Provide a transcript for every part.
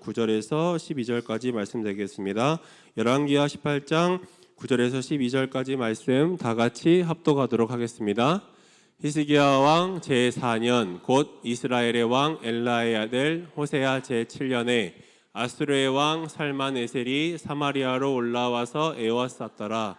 9절에서 12절까지 말씀드리겠습니다. 열왕기하 18장 9절에서 12절까지 말씀 다 같이 합독하도록 하겠습니다. 히스기야 왕 제4년 곧 이스라엘의 왕 엘라의 아들 호세아 제7년에 아수르의 왕 살만에셀이 사마리아로 올라와서 에워쌌더라.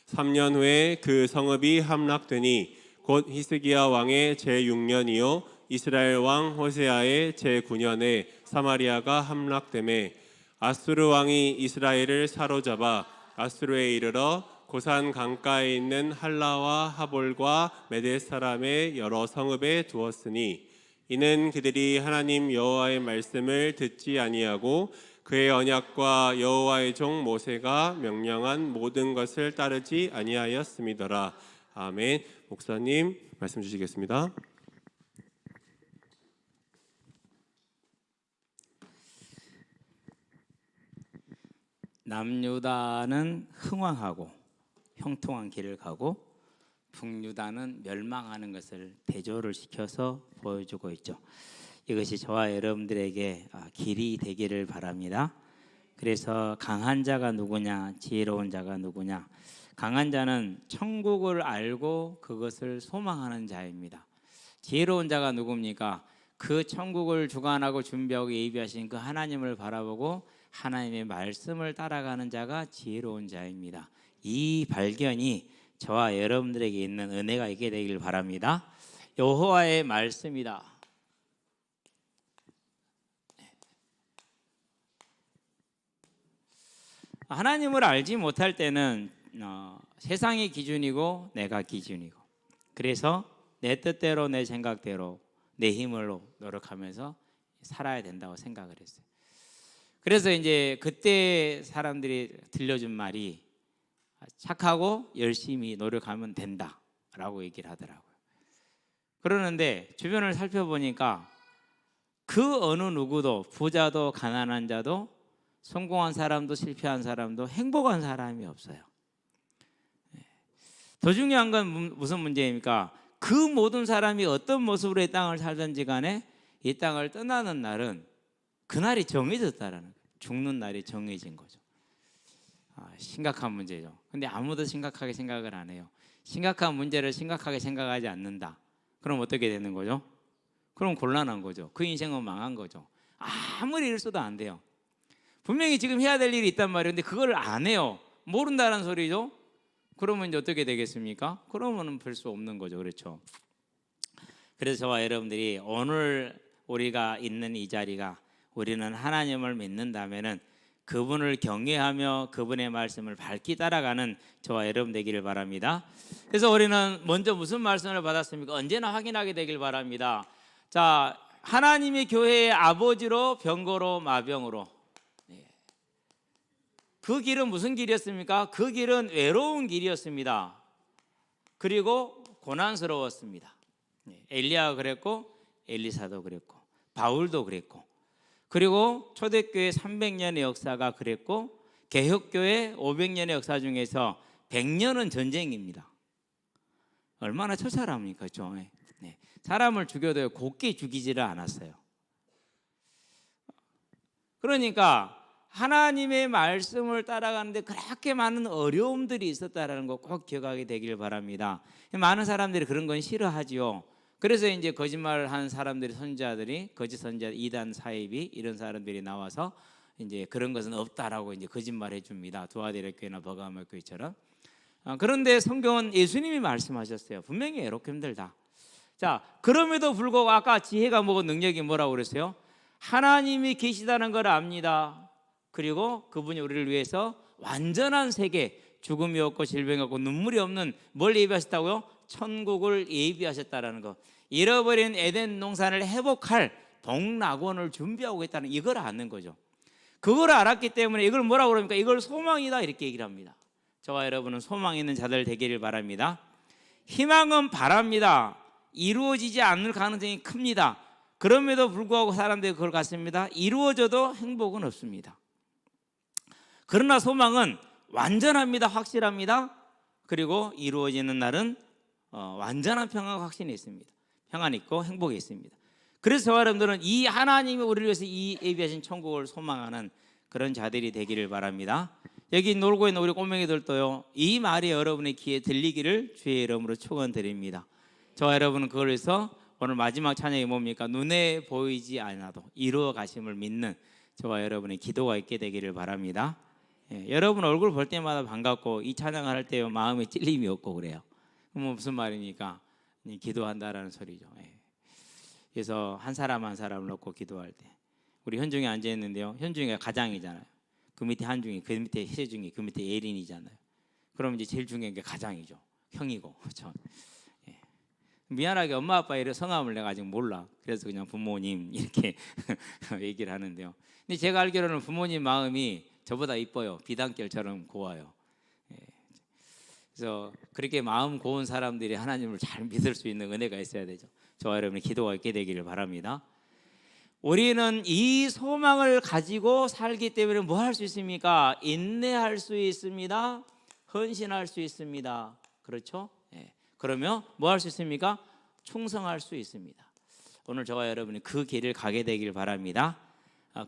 3년 후에 그 성읍이 함락되니 곧 히스기야 왕의 제6년이요 이스라엘 왕 호세아의 제9년에 사마리아가 함락되매 아수르 왕이 이스라엘을 사로잡아 아수르에 이르러 고산 강가에 있는 할라와 하볼과 메대 사람의 여러 성읍에 두었으니 이는 그들이 하나님 여호와의 말씀을 듣지 아니하고 그의 언약과 여호와의 종 모세가 명령한 모든 것을 따르지 아니하였음이더라. 아멘. 목사님 말씀 주시겠습니다. 남유다는 흥왕하고 형통한 길을 가고 북유다는 멸망하는 것을 대조를 시켜서 보여주고 있죠. 이것이 저와 여러분들에게 길이 되기를 바랍니다. 그래서 강한 자가 누구냐, 지혜로운 자가 누구냐. 강한 자는 천국을 알고 그것을 소망하는 자입니다. 지혜로운 자가 누굽니까? 그 천국을 주관하고 준비하고 예비하신 그 하나님을 바라보고 하나님의 말씀을 따라가는 자가 지혜로운 자입니다. 이 발견이 저와 여러분들에게 있는 은혜가 있게 되길 바랍니다. 여호와의 말씀이다. 하나님을 알지 못할 때는 세상이 기준이고 내가 기준이고, 그래서 내 뜻대로 내 생각대로 내 힘으로 노력하면서 살아야 된다고 생각을 했어요. 그래서 이제 그때 사람들이 들려준 말이 착하고 열심히 노력하면 된다라고 얘기를 하더라고요. 그러는데 주변을 살펴보니까 그 어느 누구도, 부자도 가난한 자도 성공한 사람도 실패한 사람도 행복한 사람이 없어요. 더 중요한 건 무슨 문제입니까? 그 모든 사람이 어떤 모습으로 이 땅을 살든지 간에 이 땅을 떠나는 날은 그날이 정해졌다라는 거예요. 죽는 날이 정해진 거죠. 심각한 문제죠. 근데 아무도 심각하게 생각을 안 해요. 심각한 문제를 심각하게 생각하지 않는다. 그럼 어떻게 되는 거죠? 그럼 곤란한 거죠. 그 인생은 망한 거죠. 아무리 일써도 안 돼요. 분명히 지금 해야 될 일이 있단 말이에요. 근데 그걸 안 해요. 모른다는 소리죠. 그러면 이제 어떻게 되겠습니까? 그러면 별 수 없는 거죠. 그렇죠? 그래서 저와 여러분들이 오늘 우리가 있는 이 자리가, 우리는 하나님을 믿는다면은 그분을 경외하며 그분의 말씀을 밝히 따라가는 저와 여러분 되기를 바랍니다. 그래서 우리는 먼저 무슨 말씀을 받았습니까? 언제나 확인하게 되길 바랍니다. 자, 하나님이 교회의 아버지로 병거로 마병으로. 그 길은 무슨 길이었습니까? 그 길은 외로운 길이었습니다. 그리고 고난스러웠습니다. 엘리야가 그랬고 엘리사도 그랬고 바울도 그랬고, 그리고 초대교회 300년의 역사가 그랬고, 개혁교회 500년의 역사 중에서 100년은 전쟁입니다. 얼마나 처참합니까? 그렇죠? 사람을 죽여도 곱게 죽이지를 않았어요. 그러니까 하나님의 말씀을 따라가는데 그렇게 많은 어려움들이 있었다는 거 꼭 기억하게 되길 바랍니다. 많은 사람들이 그런 건 싫어하지요. 그래서 이제 거짓말을 한 사람들이, 선지자들이, 거짓 선지자, 이단 사이비 이런 사람들이 나와서 이제 그런 것은 없다라고 이제 거짓말해 줍니다. 두아데레교회나 버가모 교회처럼. 그런데 성경은 예수님이 말씀하셨어요. 분명히 이렇게 힘들다. 자, 그럼에도 불구하고 아까 지혜가 뭐고 능력이 뭐라고 그랬어요? 하나님이 계시다는 걸 압니다. 그리고 그분이 우리를 위해서 완전한 세계, 죽음이 없고 질병이 없고 눈물이 없는 뭘 예비하셨다고요? 천국을 예비하셨다라는 거. 잃어버린 에덴 농산을 회복할 동락원을 준비하고 있다는 이걸 아는 거죠. 그걸 알았기 때문에 이걸 뭐라고 그럽니까? 이걸 소망이다 이렇게 얘기를 합니다. 저와 여러분은 소망 있는 자들 되기를 바랍니다. 희망은 바랍니다. 이루어지지 않을 가능성이 큽니다. 그럼에도 불구하고 사람들이 그걸 갖습니다. 이루어져도 행복은 없습니다. 그러나 소망은 완전합니다. 확실합니다. 그리고 이루어지는 날은 완전한 평안과 확신이 있습니다. 평안 있고 행복이 있습니다. 그래서 저와 여러분들은 이 하나님이 우리를 위해서 이 예비하신 천국을 소망하는 그런 자들이 되기를 바랍니다. 여기 놀고 있는 우리 꼬맹이들도요, 이 말이 여러분의 귀에 들리기를 주의 이름으로 축원드립니다. 저와 여러분은 그걸 위해서 오늘 마지막 찬양이 뭡니까? 눈에 보이지 않아도 이루어 가심을 믿는 저와 여러분의 기도가 있게 되기를 바랍니다. 여러분 얼굴 볼 때마다 반갑고 이 찬양을 할 때 마음에 찔림이 없고 그래요. 그럼 무슨 말입니까? 기도한다라는 소리죠. 그래서 한 사람 한 사람을 놓고 기도할 때 우리 현중이 앉아 있는데요. 현중이가 가장이잖아요. 그 밑에 한중이, 그 밑에 세중이, 그 밑에 예린이잖아요. 그럼 이제 제일 중요한 게 가장이죠. 형이고. 그렇죠? 미안하게 엄마 아빠 이런 성함을 내가 아직 몰라. 그래서 그냥 부모님 이렇게 얘기를 하는데요. 근데 제가 알기로는 부모님 마음이 저보다 이뻐요. 비단결처럼 고와요. 그래서 그렇게 마음 고운 사람들이 하나님을 잘 믿을 수 있는 은혜가 있어야 되죠. 저와 여러분의 기도가 있게 되기를 바랍니다. 우리는 이 소망을 가지고 살기 때문에 뭐 할 수 있습니까? 인내할 수 있습니다. 헌신할 수 있습니다. 그렇죠? 그러면 뭐 할 수 있습니까? 충성할 수 있습니다. 오늘 저와 여러분이 그 길을 가게 되길 바랍니다.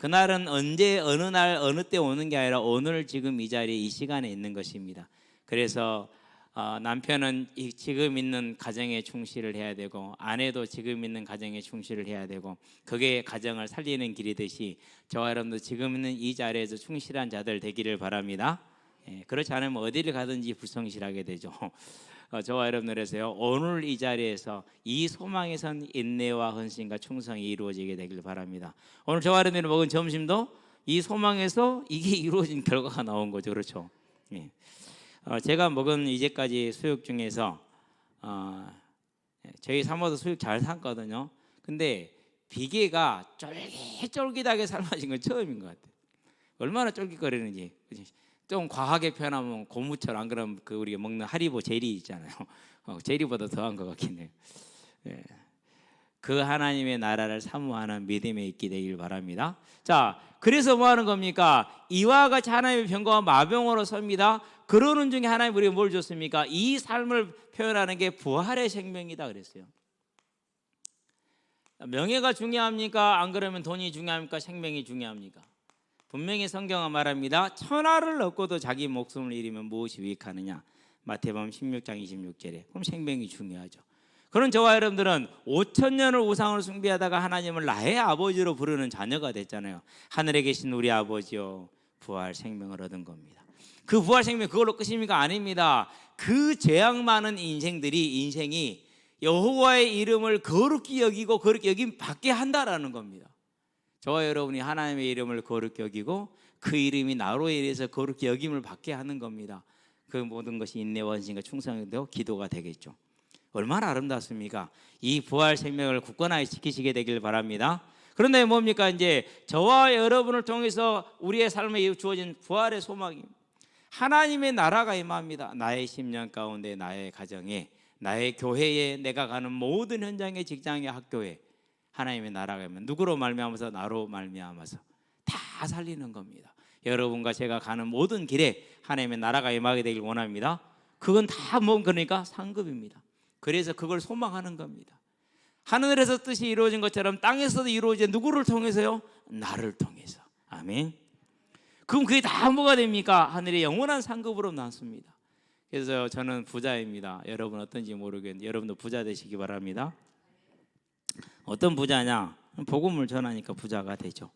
그날은 언제 어느 날 어느 때 오는 게 아니라 오늘 지금 이 자리에 이 시간에 있는 것입니다. 그래서 남편은 지금 있는 가정에 충실을 해야 되고 아내도 지금 있는 가정에 충실을 해야 되고 그게 가정을 살리는 길이듯이 저와 여러분도 지금 있는 이 자리에서 충실한 자들 되기를 바랍니다. 그렇지 않으면 어디를 가든지 불성실하게 되죠. 저와 여러분들에서요 오늘 이 자리에서 이 소망에선 인내와 헌신과 충성이 이루어지게 되길 바랍니다. 오늘 저와 여러분들이 먹은 점심도 이 소망에서 이게 이루어진 결과가 나온 거죠. 그렇죠? 제가 먹은 이제까지 수육 중에서 저희 사모도 수육 잘 삶거든요. 근데 비계가 쫄깃쫄깃하게 삶아진 건 처음인 것 같아요. 얼마나 쫄깃거리는지. 좀 과하게 표현하면 고무처럼, 안 그러면 그 우리가 먹는 하리보 제리 있잖아요. 제리보다 더한 것 같긴 해요. 그 하나님의 나라를 사모하는 믿음에 있게 되길 바랍니다. 자, 그래서 뭐 하는 겁니까? 이와 같이 하나님의 병거와 마병으로 섭니다. 그러는 중에 하나님 우리가 뭘 줬습니까? 이 삶을 표현하는 게 부활의 생명이다 그랬어요. 명예가 중요합니까? 안 그러면 돈이 중요합니까? 생명이 중요합니까? 분명히 성경은 말합니다. 천하를 얻고도 자기 목숨을 잃으면 무엇이 유익하느냐? 마태복음 16장 26절에. 그럼 생명이 중요하죠. 그런 저와 여러분들은 5,000년을 우상을 숭배하다가 하나님을 나의 아버지로 부르는 자녀가 됐잖아요. 하늘에 계신 우리 아버지요, 부활 생명을 얻은 겁니다. 그 부활 생명 그걸로 끝입니까? 아닙니다. 그 죄악 많은 인생이 여호와의 이름을 거룩히 여기고 거룩히 여김 받게 한다라는 겁니다. 저와 여러분이 하나님의 이름을 거룩히 여기고 그 이름이 나로 인해서 거룩히 여김을 받게 하는 겁니다. 그 모든 것이 인내와 헌신과 충성이 되고 기도가 되겠죠. 얼마나 아름답습니까? 이 부활 생명을 굳건하게 지키시게 되길 바랍니다. 그런데 뭡니까? 이제 저와 여러분을 통해서 우리의 삶에 주어진 부활의 소망이 하나님의 나라가 임합니다. 나의 10년 가운데, 나의 가정에, 나의 교회에, 내가 가는 모든 현장에, 직장에, 학교에 하나님의 나라가 임하면 누구로 말미암아서? 나로 말미암아서 다 살리는 겁니다. 여러분과 제가 가는 모든 길에 하나님의 나라가 임하게 되길 원합니다. 그건 다 뭐 그러니까 상급입니다. 그래서 그걸 소망하는 겁니다. 하늘에서 뜻이 이루어진 것처럼 땅에서도 이루어진 누구를 통해서요? 나를 통해서. 아멘. 그럼 그게 다 뭐가 됩니까? 하늘의 영원한 상급으로 나왔습니다. 그래서 저는 부자입니다. 여러분 어떤지 모르겠는데 여러분도 부자 되시기 바랍니다. 어떤 부자냐? 복음을 전하니까 부자가 되죠.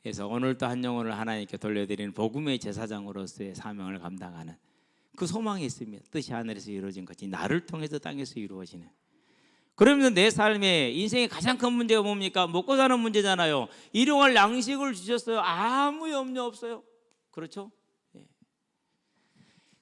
그래서 오늘도 한 영혼을 하나님께 돌려드리는 복음의 제사장으로서의 사명을 감당하는 그 소망이 있습니다. 뜻이 하늘에서 이루어진 것이 나를 통해서 땅에서 이루어지는. 그러면 내 삶의 인생의 가장 큰 문제가 뭡니까? 먹고 사는 문제잖아요. 일용할 양식을 주셨어요. 아무 염려 없어요. 그렇죠?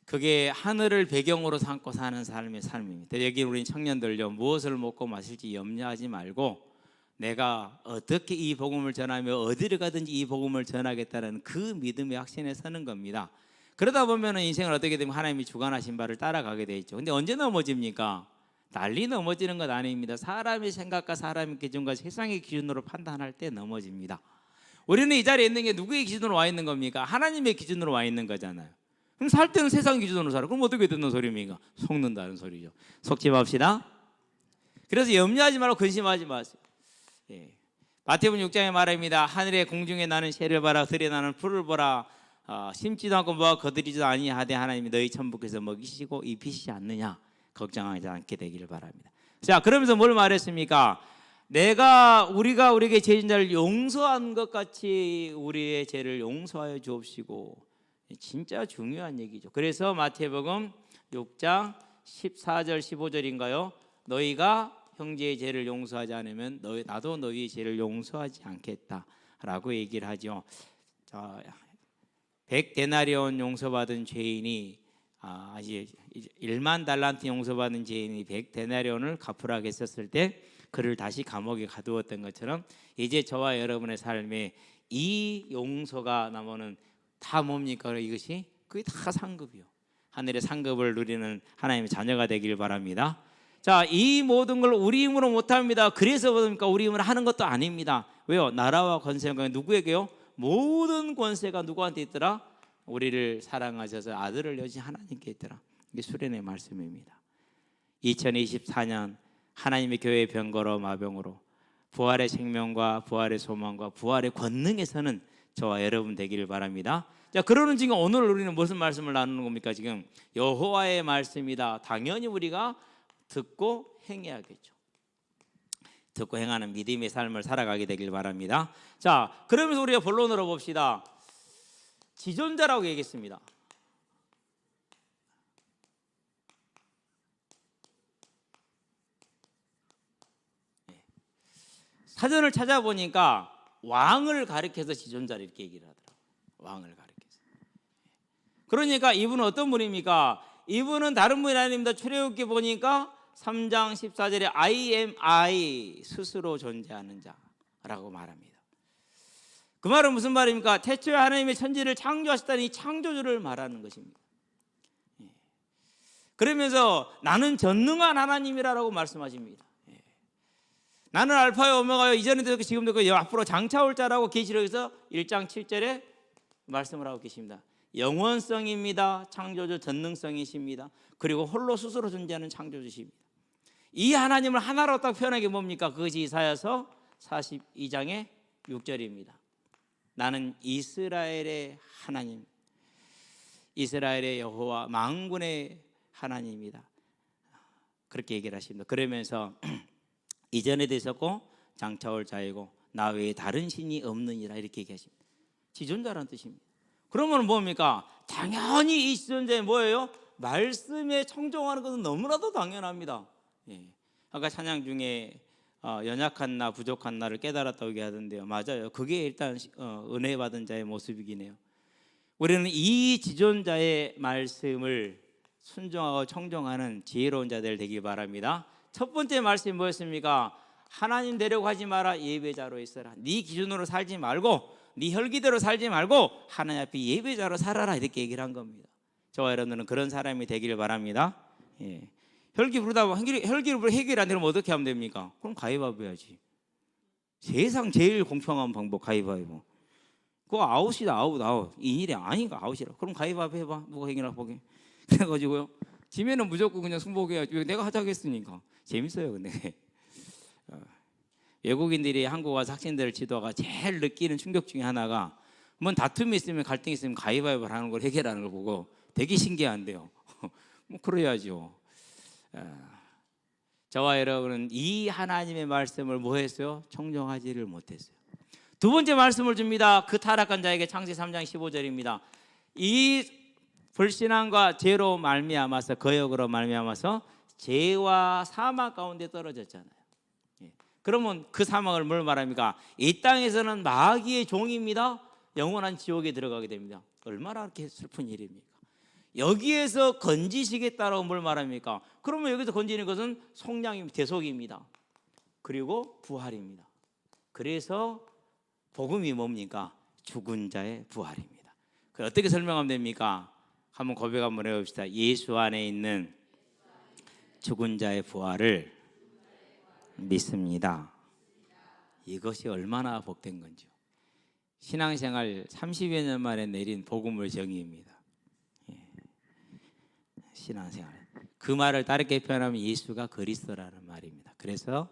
그게 하늘을 배경으로 삼고 사는 삶의 삶입니다. 여기 우리 청년들요, 무엇을 먹고 마실지 염려하지 말고 내가 어떻게 이 복음을 전하며 어디를 가든지 이 복음을 전하겠다는 그 믿음의 확신에 서는 겁니다. 그러다 보면 인생을 어떻게 되면 하나님이 주관하신 바를 따라가게 돼 있죠. 근데 언제 넘어집니까? 난리 넘어지는 것 아닙니다. 사람의 생각과 사람의 기준과 세상의 기준으로 판단할 때 넘어집니다. 우리는 이 자리에 있는 게 누구의 기준으로 와 있는 겁니까? 하나님의 기준으로 와 있는 거잖아요. 그럼 살 때는 세상 기준으로 살아. 그럼 어떻게 듣는 소리입니까? 속는다는 소리죠. 속지 맙시다. 그래서 염려하지 말고 근심하지 마세요. 마태복음 6장에 말합니다. 하늘의 공중에 나는 새를 봐라, 들에 나는 풀을 보라. 심지도 않고 모아 거두리지도 아니하되 하나님이 너희 천국에서 먹이시고 입히시지 않느냐. 걱정하지 않게 되기를 바랍니다. 자, 그러면서 뭘 말했습니까? 우리가 우리에게 죄진 자를 용서한 것 같이 우리의 죄를 용서하여 주옵시고. 진짜 중요한 얘기죠. 그래서 마태복음 6장 14절 15절인가요? 너희가 형제의 죄를 용서하지 않으면 나도 너희의 죄를 용서하지 않겠다라고 얘기를 하죠. 100데나리온 용서받은 죄인이 1만 달란트 용서받은 죄인이 100데나리온을 갚으라고 했었을 때 그를 다시 감옥에 가두었던 것처럼 이제 저와 여러분의 삶에 이 용서가 나면은 다 뭡니까? 이것이 그게 다 상급이요. 하늘의 상급을 누리는 하나님의 자녀가 되길 바랍니다. 자, 이 모든 걸 우리 힘으로 못합니다. 그래서 뭡니까? 우리 힘으로 하는 것도 아닙니다. 왜요? 나라와 권세가 누구에게요? 모든 권세가 누구한테 있더라? 우리를 사랑하셔서 아들을 여신 하나님께 있더라. 이게 수련의 말씀입니다. 2024년 하나님의 교회의 병거로 마병으로 부활의 생명과 부활의 소망과 부활의 권능에서는 저와 여러분 되기를 바랍니다. 자, 그러는 지금 오늘 우리는 무슨 말씀을 나누는 겁니까? 지금 여호와의 말씀이다. 당연히 우리가 듣고 행해야겠죠. 듣고 행하는 믿음의 삶을 살아가게 되길 바랍니다. 자, 그러면서 우리가 본론으로 봅시다. 지존자라고 얘기했습니다. 사전을 찾아보니까 왕을 가리켜서 지존자를 이렇게 얘기를 하더라고요. 왕을 가리켜서. 그러니까 이분은 어떤 분입니까? 이분은 다른 분이 아닙니다. 출애굽기 보니까 3장 14절에 I am I, 스스로 존재하는 자라고 말합니다. 그 말은 무슨 말입니까? 태초에 하나님의 천지를 창조하셨다는 이 창조주를 말하는 것입니다. 그러면서 나는 전능한 하나님이라고 말씀하십니다. 나는 알파요 오메가요, 이전에도 그렇고 지금도 그렇고 앞으로 장차 올 자라고 계시록에서 1장 7절에 말씀을 하고 계십니다. 영원성입니다. 창조주 전능성이십니다. 그리고 홀로 스스로 존재하는 창조주십니다. 이 하나님을 하나로 딱 표현한 게 뭡니까? 그것이 이사야서 42장의 6절입니다. 나는 이스라엘의 하나님, 이스라엘의 여호와, 만군의 하나님이다. 그렇게 얘기를 하십니다. 그러면서 이전에도 있었고 장차 올 자이고 나 외에 다른 신이 없느니라 이렇게 얘기하십니다. 지존자라는 뜻입니다. 그러면 뭡니까? 당연히 이 지존자의 뭐예요? 말씀에 청종하는 것은 너무나도 당연합니다. 아까 찬양 중에 연약한 나 부족한 나를 깨달았다고 얘기하던데요. 맞아요. 그게 일단 은혜 받은 자의 모습이긴 해요. 우리는 이 지존자의 말씀을 순종하고 청종하는 지혜로운 자들 되기 바랍니다. 첫 번째 말씀이 뭐였습니까? 하나님 되려고 하지 마라. 예배자로 있어라. 네 기준으로 살지 말고 네 혈기대로 살지 말고 하나님 앞에 예배자로 살아라. 이렇게 얘기를 한 겁니다. 저와 여러분들은 그런 사람이 되기를 바랍니다. 혈기 부르다 혈기를 해결 안 되면 어떻게 하면 됩니까? 그럼 가위바위보 해야지. 세상 제일 공평한 방법 가위바위보. 그거 아웃이다. 아웃. 이 일이 아닌가 아웃이라. 그럼 가위바위보 해봐. 누가 해결하고 보게. 그래가지고요. 지면은 무조건 그냥 승복해야지. 내가 하자고 했으니까. 재밌어요. 근데 외국인들이 한국 와서 학생들을 지도가 제일 느끼는 충격 중에 하나가 뭐 다툼이 있으면 갈등이 있으면 가위바위보를 하는 걸 해결하는 걸 보고 되게 신기한데요. 뭐 그래야죠. 저와 여러분은 이 하나님의 말씀을 뭐 했어요? 청정하지를 못했어요. 두 번째 말씀을 줍니다. 그 타락한 자에게 창세기 3장 15절입니다. 이 불신앙과 죄로 말미암아서 거역으로 말미암아서 죄와 사망 가운데 떨어졌잖아요. 그러면 그 사망을 뭘 말합니까? 이 땅에서는 마귀의 종입니다. 영원한 지옥에 들어가게 됩니다. 얼마나 그렇게 슬픈 일입니까? 여기에서 건지시겠다라고 뭘 말합니까? 그러면 여기서 건지는 것은 속량입니다. 대속입니다. 그리고 부활입니다. 그래서 복음이 뭡니까? 죽은 자의 부활입니다. 그 어떻게 설명하면 됩니까? 한번 고백 한번 해봅시다. 예수 안에 있는 죽은 자의 부활을 믿습니다. 이것이 얼마나 복된 건지요. 신앙생활 30여 년 만에 내린 복음의 정의입니다. 신앙생활. 그 말을 다르게 표현하면 예수가 그리스도라는 말입니다. 그래서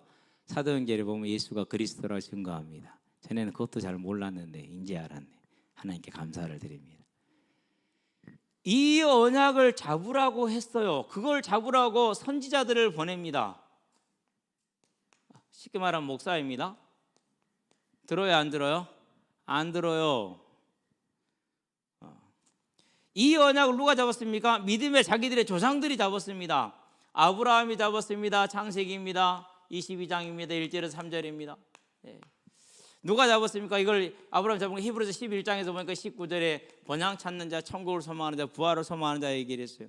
사도행전에 보면 예수가 그리스도라고 증거합니다. 전에는 그것도 잘 몰랐는데 이제 알았네. 하나님께 감사를 드립니다. 이 언약을 잡으라고 했어요. 그걸 잡으라고 선지자들을 보냅니다. 쉽게 말하면 목사입니다. 들어요, 안 들어요? 안 들어요. 이 언약을 누가 잡았습니까? 믿음의 자기들의 조상들이 잡았습니다. 아브라함이 잡았습니다. 창세기입니다. 22장입니다. 1절에서 3절입니다. 누가 잡았습니까? 이걸 아브라함 잡은 거 히브리서 11장에서 보니까 19절에 번향 찾는 자, 천국을 소망하는 자, 부활을 소망하는 자 얘기를 했어요.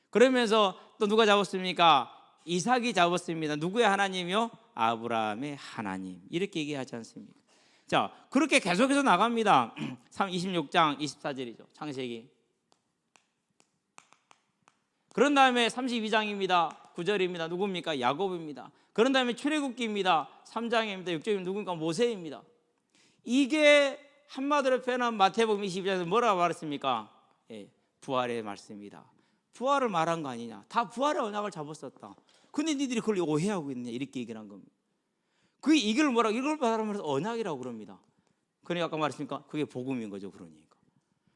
그러면서 또 누가 잡았습니까? 이삭이 잡았습니다. 누구의 하나님이요? 아브라함의 하나님. 이렇게 얘기하지 않습니까? 자, 그렇게 계속해서 나갑니다. 26장 24절이죠. 창세기. 그런 다음에 32장입니다. 9절입니다. 누굽니까? 야곱입니다. 그런 다음에 출애굽기입니다. 3장입니다. 6절입니다. 누굽니까? 모세입니다. 이게 한마디로 표현한 마태복음 22장에서 뭐라고 말했습니까? 부활의 말씀이다. 부활을 말한 거 아니냐? 다 부활의 언약을 잡았었다. 근데 니들이 그걸 오해하고 있느냐? 이렇게 얘기를 한 겁니다. 이걸 뭐라고? 이걸 말하면서 언약이라고 그럽니다. 그러니까 아까 말했으니까 그게 복음인 거죠. 그러니까.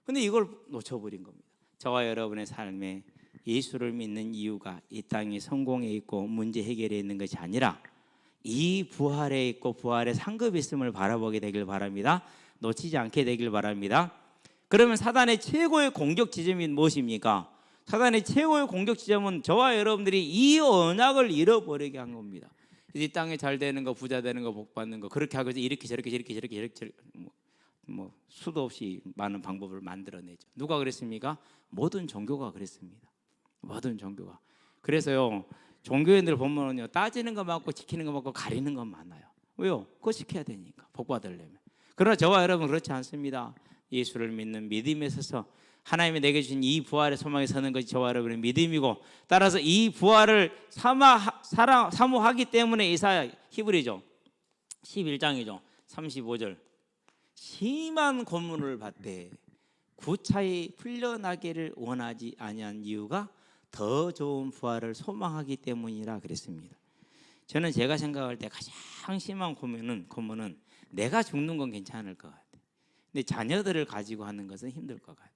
근데 이걸 놓쳐버린 겁니다. 저와 여러분의 삶에 예수를 믿는 이유가 이 땅이 성공에 있고 문제 해결에 있는 것이 아니라 이 부활에 있고 부활의 상급이 있음을 바라보게 되길 바랍니다. 놓치지 않게 되길 바랍니다. 그러면 사단의 최고의 공격 지점이 무엇입니까? 사단의 최고의 공격 지점은 저와 여러분들이 이 언약을 잃어버리게 한 겁니다. 이 땅에 잘 되는 거, 부자 되는 거, 복 받는 거 그렇게 하고 이렇게 저렇게 수도 없이 많은 방법을 만들어내죠. 누가 그랬습니까? 모든 종교가 그랬습니다. 모든 종교가. 그래서요, 종교인들 보면요, 따지는 거 많고 지키는 거 많고 가리는 건 많아요. 왜요? 그거 지켜야 되니까, 복 받으려면. 그러나 저와 여러분 그렇지 않습니다. 예수를 믿는 믿음에 서서 하나님이 내게 주신 이 부활의 소망에 서는 것이 저와 여러분의 믿음이고, 따라서 이 부활을 사모하기 때문에 이사야 히브리죠 11장이죠 35절 심한 고문을 받되 구차히 풀려나기를 원하지 아니한 이유가 더 좋은 부활을 소망하기 때문이라 그랬습니다. 저는 제가 생각할 때 가장 심한 고문은 내가 죽는 건 괜찮을 것 같아요. 근데 자녀들을 가지고 하는 것은 힘들 것 같아요.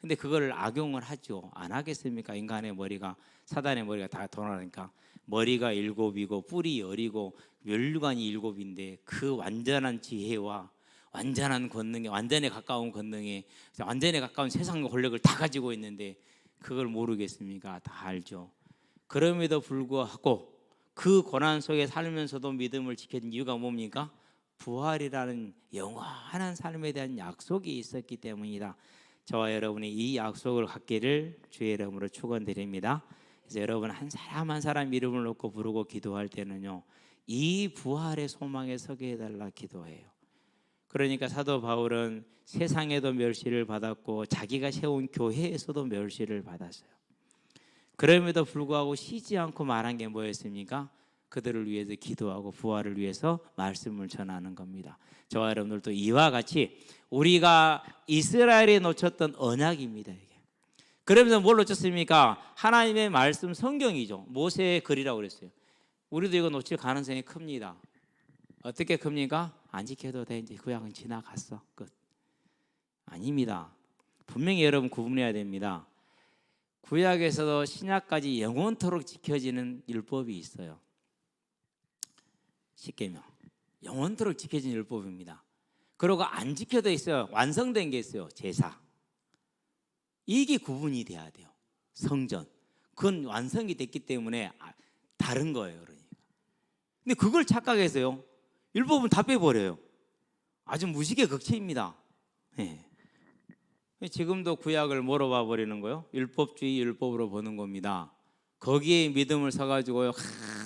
근데 그걸 악용을 하죠. 안 하겠습니까? 인간의 머리가, 사단의 머리가 다 돌아가니까 머리가 7이고 뿔이 10이고 멸류관이 7인데 그 완전한 지혜와 완전한 권능에, 완전에 가까운 권능에, 완전에 가까운 세상의 권력을 다 가지고 있는데 그걸 모르겠습니까? 다 알죠. 그럼에도 불구하고 그 고난 속에 살면서도 믿음을 지켜준 이유가 뭡니까? 부활이라는 영원한 삶에 대한 약속이 있었기 때문이다. 저와 여러분이 이 약속을 갖기를 주의 이름으로 축원드립니다. 그래서 여러분 한 사람 한 사람 이름을 놓고 부르고 기도할 때는요, 이 부활의 소망에 서게 해달라 기도해요. 그러니까 사도 바울은 세상에도 멸시를 받았고 자기가 세운 교회에서도 멸시를 받았어요. 그럼에도 불구하고 쉬지 않고 말한 게 뭐였습니까? 그들을 위해서 기도하고 부활을 위해서 말씀을 전하는 겁니다. 저와 여러분들도 이와 같이 우리가 이스라엘에 놓쳤던 언약입니다. 이게. 그러면서 뭘 놓쳤습니까? 하나님의 말씀 성경이죠. 모세의 글이라고 그랬어요. 우리도 이거 놓칠 가능성이 큽니다. 어떻게 큽니까? 안 지켜도 돼. 이제 구약은 지나갔어. 끝. 아닙니다. 분명히 여러분 구분해야 됩니다. 구약에서도 신약까지 영원토록 지켜지는 율법이 있어요. 십계명. 영원토록 지켜진 율법입니다. 그리고 안 지켜져 있어요. 완성된 게 있어요. 제사. 이게 구분이 돼야 돼요. 성전. 그건 완성이 됐기 때문에 다른 거예요. 그러니까. 근데 그걸 착각해서요. 율법은 다 빼버려요. 아주 무식의 극치입니다. 네. 지금도 구약을 뭐로 봐버리는 거예요? 율법주의 율법으로 보는 겁니다. 거기에 믿음을 서가지고요,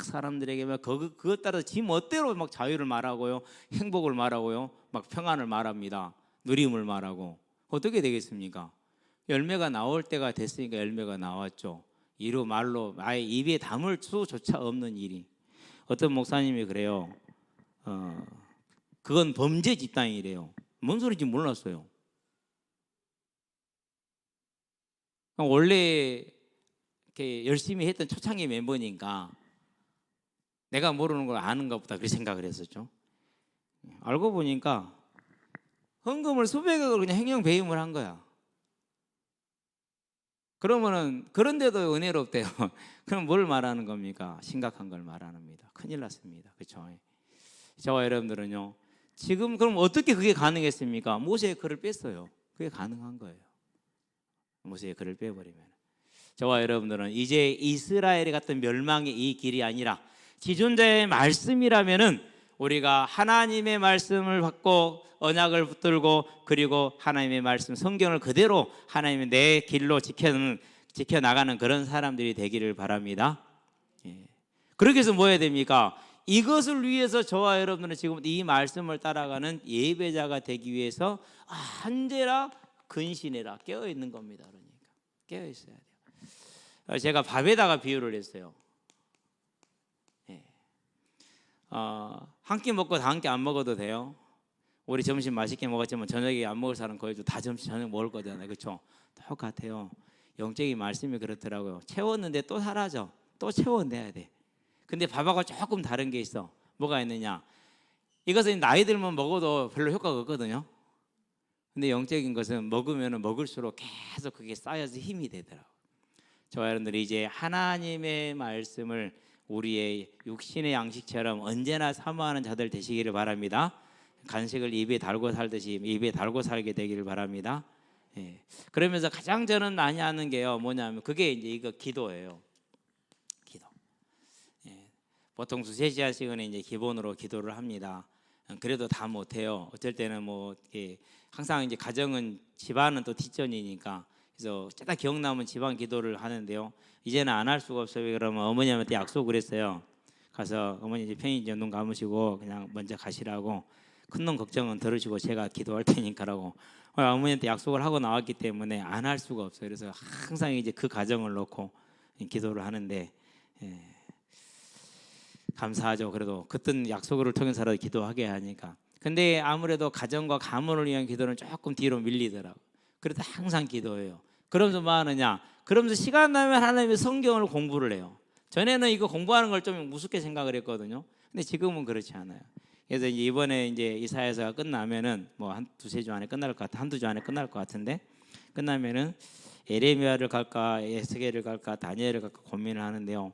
사람들에게 막 그것 따라서 지 멋대로 막 자유를 말하고요, 행복을 말하고요, 막 평안을 말합니다. 누림을 말하고. 어떻게 되겠습니까? 열매가 나올 때가 됐으니까 열매가 나왔죠. 이루 말로 아예 입에 담을 수조차 없는 일이. 어떤 목사님이 그래요. 그건 범죄 집단이래요. 뭔 소리인지 몰랐어요. 원래 이렇게 열심히 했던 초창기 멤버니까 내가 모르는 걸 아는가 보다 그렇게 생각을 했었죠. 알고 보니까 헌금을 수백억을 그냥 횡령 배임을 한 거야. 그러면은 그런데도 은혜롭대요. 그럼 뭘 말하는 겁니까? 심각한 걸 말합니다. 큰일 났습니다. 그렇죠? 저와 여러분들은요. 지금 그럼 어떻게 그게 가능했습니까? 모세의 글을 뺐어요. 그게 가능한 거예요. 모세의 글을 빼버리면. 저와 여러분들은 이제 이스라엘이 같은 멸망의 이 길이 아니라 지존자의 말씀이라면은 우리가 하나님의 말씀을 받고 언약을 붙들고 그리고 하나님의 말씀 성경을 그대로 하나님의 내 길로 지켜나가는 그런 사람들이 되기를 바랍니다. 예. 그렇게 해서 뭐 해야 됩니까? 이것을 위해서 저와 여러분들은 지금 이 말씀을 따라가는 예배자가 되기 위해서 언제나 근신해라 깨어있는 겁니다. 그러니까 깨어있어야 돼요. 제가 밥에다가 비유를 했어요. 한 끼 먹고 다 한 끼 안 먹어도 돼요. 우리 점심 맛있게 먹었지만 저녁에 안 먹을 사람 거의 다 점심 저녁 먹을 거잖아요. 그렇죠? 똑같아요. 영적인 말씀이 그렇더라고요. 채웠는데 또 사라져. 또 채워내야 돼. 근데 밥하고 조금 다른 게 있어. 뭐가 있느냐? 이것은 나이 들면 먹어도 별로 효과가 없거든요. 근데 영적인 것은 먹으면 먹을수록 계속 그게 쌓여서 힘이 되더라고요. 저와 여러분들이 이제 하나님의 말씀을 우리의 육신의 양식처럼 언제나 사모하는 자들 되시기를 바랍니다. 간식을 입에 달고 살듯이 입에 달고 살게 되기를 바랍니다. 예. 그러면서 가장 저는 많이 하는 게요. 뭐냐면 그게 이제 이거 기도예요. 기도. 예. 보통 2-3시간씩은 이제 기본으로 기도를 합니다. 그래도 다 못해요. 어쩔 때는 뭐 항상 이제 가정은 집안은 또 뒷전이니까 그래서 딱 기억나면 집안 기도를 하는데요. 이제는 안 할 수가 없어요. 그러면 어머님한테 약속을 했어요. 가서 어머니 이제 편의점 눈 감으시고 그냥 먼저 가시라고 큰 놈 걱정은 들으시고 제가 기도할 테니까라고 어머니한테 약속을 하고 나왔기 때문에 안 할 수가 없어요. 그래서 항상 이제 그 가정을 놓고 기도를 하는데 감사하죠. 그래도 그땐 약속을 통해서라도 기도하게 하니까. 근데 아무래도 가정과 가문을 위한 기도는 조금 뒤로 밀리더라고. 그래도 항상 기도해요. 그러면서 뭐 하느냐? 그러면서 시간 나면 하나님의 성경을 공부를 해요. 전에는 이거 공부하는 걸 좀 무섭게 생각을 했거든요. 근데 지금은 그렇지 않아요. 그래서 이제 이번에 이제 이사야서가 끝나면은 뭐 한 2-3주 안에 끝날 것 같아. 1-2주 안에 끝날 것 같은데 끝나면은 에레미야를 갈까 에스겔을 갈까 다니엘을 갈까 고민을 하는데요.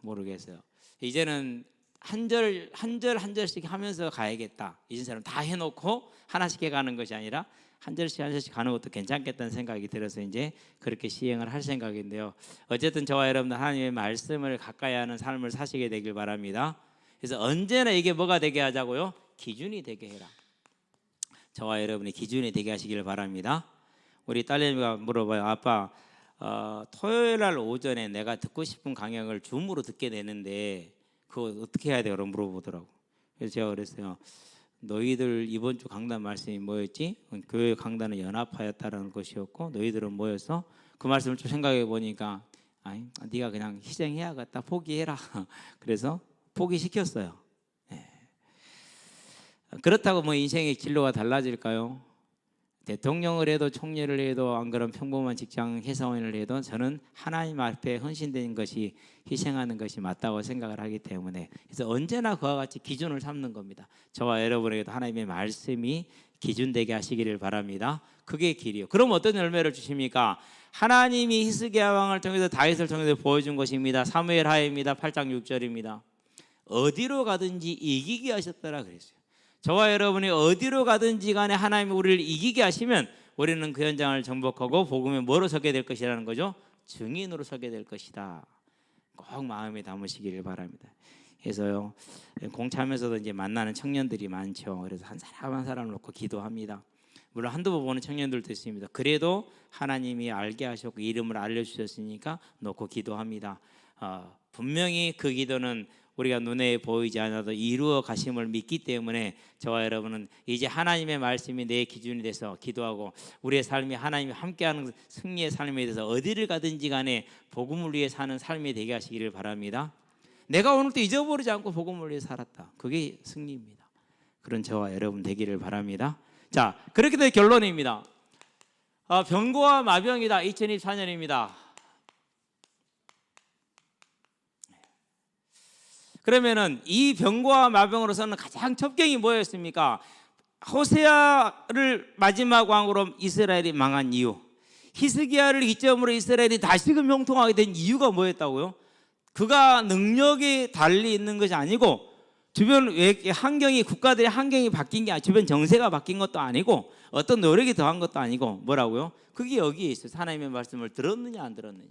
모르겠어요. 이제는 한 절씩 하면서 가야겠다. 이전 사람 다 해놓고 하나씩 해가는 것이 아니라 한 절씩 가는 것도 괜찮겠다는 생각이 들어서 이제 그렇게 시행을 할 생각인데요. 어쨌든 저와 여러분들 하나님의 말씀을 가까이 하는 삶을 사시게 되길 바랍니다. 그래서 언제나 이게 뭐가 되게 하자고요? 기준이 되게 해라. 저와 여러분이 기준이 되게 하시길 바랍니다. 우리 딸내미가 물어봐요. 아빠, 토요일 날 오전에 내가 듣고 싶은 강연을 줌으로 듣게 되는데 그거 어떻게 해야 돼요? 물어보더라고. 그래서 제가 그랬어요. 너희들 이번 주 강단 말씀이 뭐였지? 교회 강단은 연합하였다라는 것이었고 너희들은 뭐였어? 그 말씀을 좀 생각해 보니까 아니, 네가 그냥 희생해야겠다. 포기해라. 그래서 포기시켰어요. 네. 그렇다고 뭐 인생의 진로가 달라질까요? 대통령을 해도 총리를 해도 안 그런 평범한 직장 회사원을 해도 저는 하나님 앞에 헌신된 것이 희생하는 것이 맞다고 생각을 하기 때문에 그래서 언제나 그와 같이 기준을 삼는 겁니다. 저와 여러분에게도 하나님의 말씀이 기준되게 하시기를 바랍니다. 그게 길이요. 그럼 어떤 열매를 주십니까? 하나님이 히스기야 왕을 통해서 다윗을 통해서 보여준 것입니다. 사무엘 하입니다. 8장 6절입니다. 어디로 가든지 이기게 하셨더라 그랬어요. 저와 여러분이 어디로 가든지 간에 하나님이 우리를 이기게 하시면 우리는 그 현장을 정복하고 복음에 뭐로 서게 될 것이라는 거죠? 증인으로 서게 될 것이다. 꼭 마음에 담으시기를 바랍니다. 그래서요 공차하면서도 이제 만나는 청년들이 많죠. 그래서 한 사람 한 사람 놓고 기도합니다. 물론 한두 번 보는 청년들도 있습니다. 그래도 하나님이 알게 하셨고 이름을 알려주셨으니까 놓고 기도합니다. 분명히 그 기도는 우리가 눈에 보이지 않아도 이루어 가심을 믿기 때문에 저와 여러분은 이제 하나님의 말씀이 내 기준이 돼서 기도하고 우리의 삶이 하나님이 함께하는 승리의 삶에 대해서 어디를 가든지 간에 복음을 위해 사는 삶이 되게 하시기를 바랍니다. 내가 오늘도 잊어버리지 않고 복음을 위해 살았다. 그게 승리입니다. 그런 저와 여러분 되기를 바랍니다. 자, 그렇게 된 결론입니다. 병고와 마병이다. 2024년입니다. 그러면은 이 병과 마병으로서는 가장 첩경이 뭐였습니까? 호세아를 마지막 왕으로 이스라엘이 망한 이유, 히스기야를 기점으로 이스라엘이 다시금 형통하게 된 이유가 뭐였다고요? 그가 능력이 달리 있는 것이 아니고 주변 환경이, 국가들의 환경이 바뀐 게 아니고, 주변 정세가 바뀐 것도 아니고, 어떤 노력이 더한 것도 아니고, 뭐라고요? 그게 여기에 있어요. 하나님의 말씀을 들었느냐 안 들었느냐.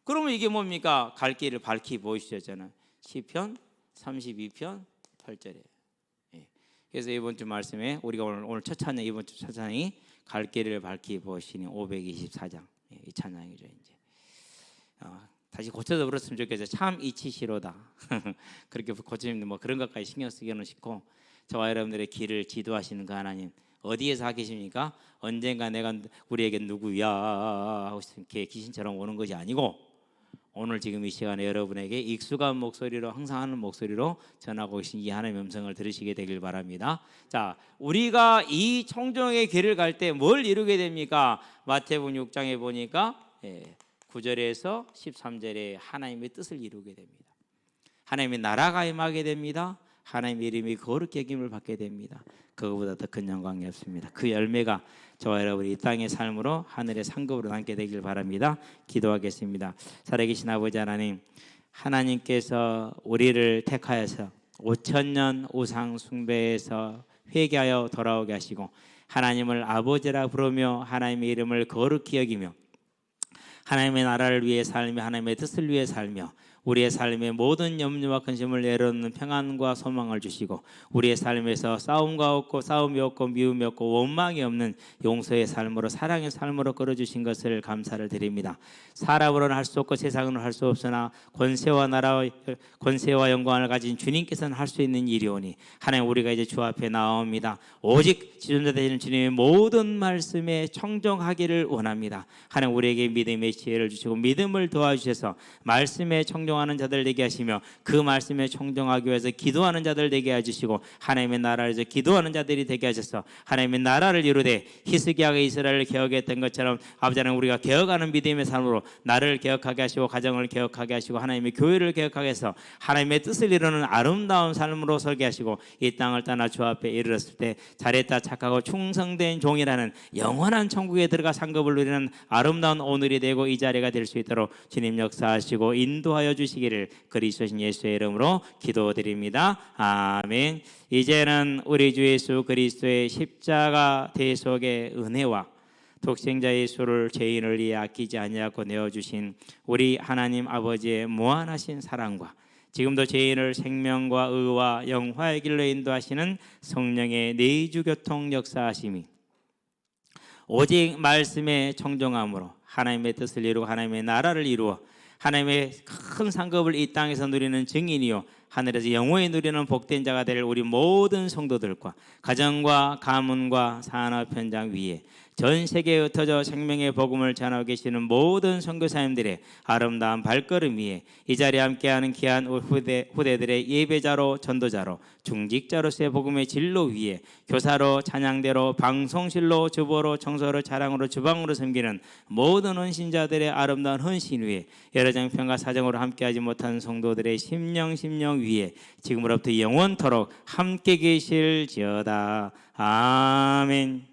그러면 이게 뭡니까? 갈 길을 밝히 보이시잖아요. 시편 32편 8절에. 그래서 이번 주 말씀에 우리가 오늘 첫 찬양, 이번 주 첫 찬양이 갈 길을 밝히 보시니 524장 이 찬양이죠. 이제 다시 고쳐서 불렀으면 좋겠어요. 참 이치시로다. 그렇게 고치면 뭐 그런 것까지 신경 쓰기는 싫고, 저와 여러분들의 길을 지도하시는 그 하나님 어디에서 계십니까? 언젠가 내가 우리에게 누구야 하고 이렇게 귀신처럼 오는 것이 아니고, 오늘 지금 이 시간에 여러분에게 익숙한 목소리로, 항상 하는 목소리로 전하고 계신 이 하나님의 음성을 들으시게 되길 바랍니다. 자, 우리가 이 청정의 길을 갈 때 뭘 이루게 됩니까? 마태복음 6장에 보니까 9절에서 13절에 하나님의 뜻을 이루게 됩니다. 하나님의 나라가 임하게 됩니다. 하나님의 이름이 거룩히 여김을 받게 됩니다. 그거보다 더 큰 영광이 없습니다. 그 열매가 저와 여러분이 이 땅의 삶으로 하늘의 상급으로 남게 되길 바랍니다. 기도하겠습니다. 살아계신 아버지 하나님, 하나님께서 우리를 택하여서 5,000년 우상 숭배에서 회개하여 돌아오게 하시고, 하나님을 아버지라 부르며 하나님의 이름을 거룩히 여기며 하나님의 나라를 위해 살며 하나님의 뜻을 위해 살며 우리의 삶의 모든 염려와 근심을 내려놓는 평안과 소망을 주시고, 우리의 삶에서 싸움과 없고 싸움이 없고 미움이 없고 원망이 없는 용서의 삶으로, 사랑의 삶으로 끌어주신 것을 감사를 드립니다. 사람으로는 할 수 없고 세상으로는 할 수 없으나 권세와 나라와 권세와 영광을 가진 주님께서는 할 수 있는 일이오니, 하나님 우리가 이제 주 앞에 나옵니다. 오직 지존자 되시는 주님의 모든 말씀에 청정하기를 원합니다. 하나님 우리에게 믿음의 지혜를 주시고 믿음을 도와주셔서 말씀에 청정하는 자들 되게 하시며, 그 말씀에 청정하기 위해서 기도하는 자들 되게 해주시고, 하나님의 나라를 위해서 기도하는 자들이 되게 하셔서 하나님의 나라를 이루되 히스기야가 이스라엘을 개혁했던 것처럼 아버지 하나님 우리가 개혁하는 믿음의 삶으로 나를 개혁하게 하시고 가정을 개혁하게 하시고 하나님의 교회를 개혁하게 해서 하나님의 뜻을 이루는 아름다운 삶으로 설계 하시고, 이 땅을 떠나 주 앞에 이르렀을 때 잘했다 착하고 충성된 종이라는 영원한 천국에 들어가 상급을 누리는 아름다운 오늘이 되고 이 자리가 될 수 있도록 주님 역사하시고 인도하여 주시기를 그리스도신 예수의 이름으로 기도드립니다. 아멘. 이제는 우리 주 예수 그리스도의 십자가 대속의 은혜와 독생자 예수를 죄인을 위해 아끼지 아니하고 내어주신 우리 하나님 아버지의 무한하신 사랑과 지금도 죄인을 생명과 의와 영화의 길로 인도하시는 성령의 내주교통 역사하심이 오직 말씀에 청정함으로 하나님의 뜻을 이루고 하나님의 나라를 이루어 하나님의 큰 상급을 이 땅에서 누리는 증인이요 하늘에서 영원히 누리는 복된 자가 될 우리 모든 성도들과 가정과 가문과 산업 현장 위에 전 세계에 흩어져 생명의 복음을 전하고 계시는 모든 선교사님들의 아름다운 발걸음 위에 이 자리에 함께하는 귀한 후대들의 예배자로 전도자로 중직자로서의 복음의 진로 위에 교사로 찬양대로 방송실로 주보로 청소로 자랑으로 주방으로 섬기는 모든 헌신자들의 아름다운 헌신 위에 여러 장편과 사정으로 함께하지 못한 성도들의 심령 위에 지금으로부터 영원토록 함께 계실지어다. 아멘.